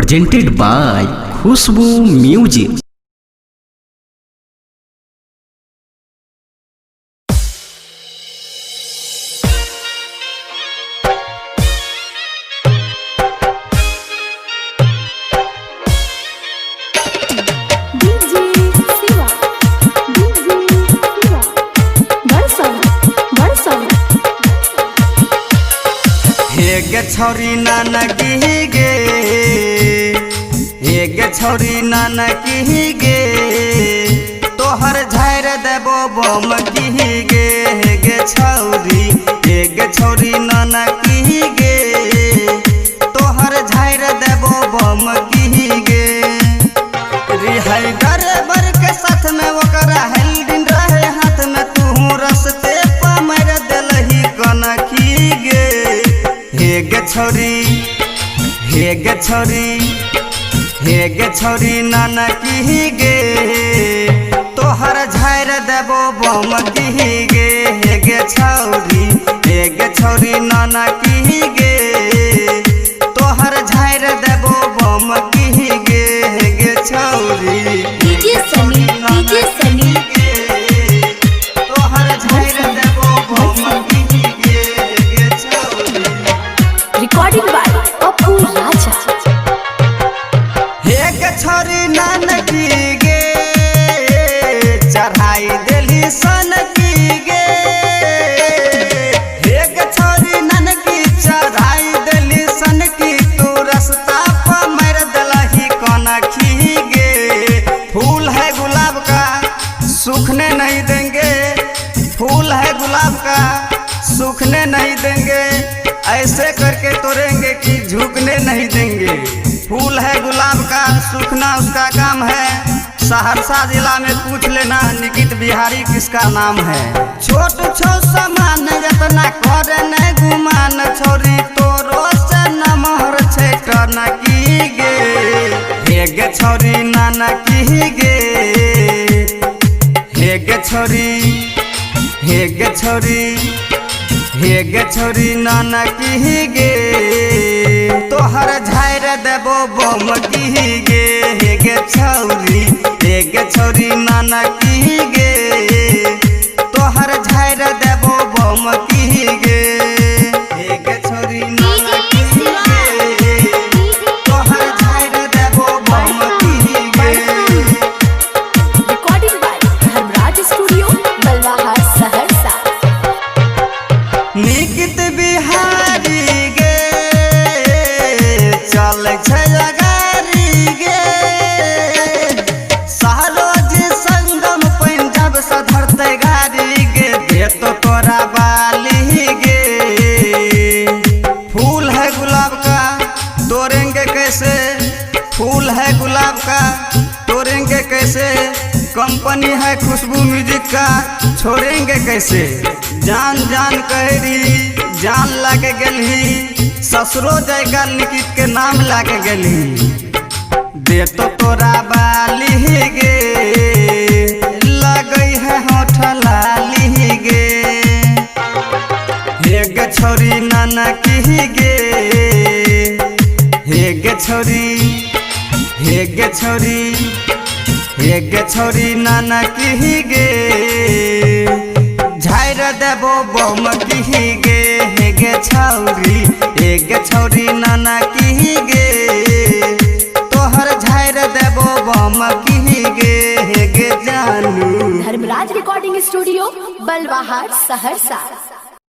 presented by Khushbu Music. गे छौरी नानकी गे, गे छौरी नानकी गे, तोहर झाड़ देबो बम की गे। गे छौरी, गे छौरी नानकी गे, तोहर झाड़ देबो बम की गे। रिहाई ड्राइवर के साथ में ओकरा हेल्डिंग रहे हाथ में, तू रस्ते पर मार देलही कनखी गे। गे छौरी, गे छौरी, गे छौरी नानकी गे, तोहर झाड़ देबो बम की गे। गे छौरी, गे छौरी नानकी गे, तोहर झाड़ देबो बम की गे। गे छौरी, डीजे सनी, डीजे सनी, तोहर झाड़ देबो बम की गे। गे छौरी, रिकॉर्डिंग बाय पप्पू राजा। गे छौरी नानकी गे, चढ़ाई देली सन की गे। गे छौरी नानकी चढ़ाई देली सन की, तू रास्ता पर मार देलही कनखी गे। फूल है गुलाब का सूखने नहीं देंगे, फूल है गुलाब का सूखने नहीं देंगे, ऐसे करके तोड़ेंगे कि झुकने नहीं देंगे। फूल है गुलाब का सूखना उसका काम है, सहरसा जिला में पूछ लेना निकित बिहारी किसका नाम है। छोट छो समान जतना करे न गुमान, छौरी तोरो से नमहर छै टनकी गे। गे छौरी नानकी गे, गे छौरी, गे छौरी, गे छौरी नानकी गे, तोहर झाड़ देबो बम की गे। गे छौरी, गे छौरी नानकी गे, तोहर झाड़ देबो बम की गे। गे छौरी नानकी गे, तोहर झाड़ देबो बम की गे। Recording by Dharmraj studio Balwahar Saharsa. Nikit Bihari गे, चल छै गाड़ी गे। सहरोज संगम पंजाब से धरते गाड़ी गे, देत तोरा बाली गे। फूल है गुलाब का तोड़ेंगे कैसे, फूल है गुलाब का तोड़ेंगे कैसे, कंपनी है खुशबू म्यूजिक का छोड़ेंगे कैसे। जान जान कहरी जान लागे गेलही, ससुरो जाएगा निकित के नाम लागे गेलही। दे तो तोरा बाली गे, लगई है होठ लाली गे। गे छौरी नानकी गे, गे छौरी, गे छौरी, गे छौरी नानकी गे, झाड़ देबो बम की गे। गे छौरी, गे छौरी नानकी गे, तोहर झाड़ देबो बम की गे। गे जानू धर्मराज रिकॉर्डिंग स्टूडियो बलवाहर सहरसा।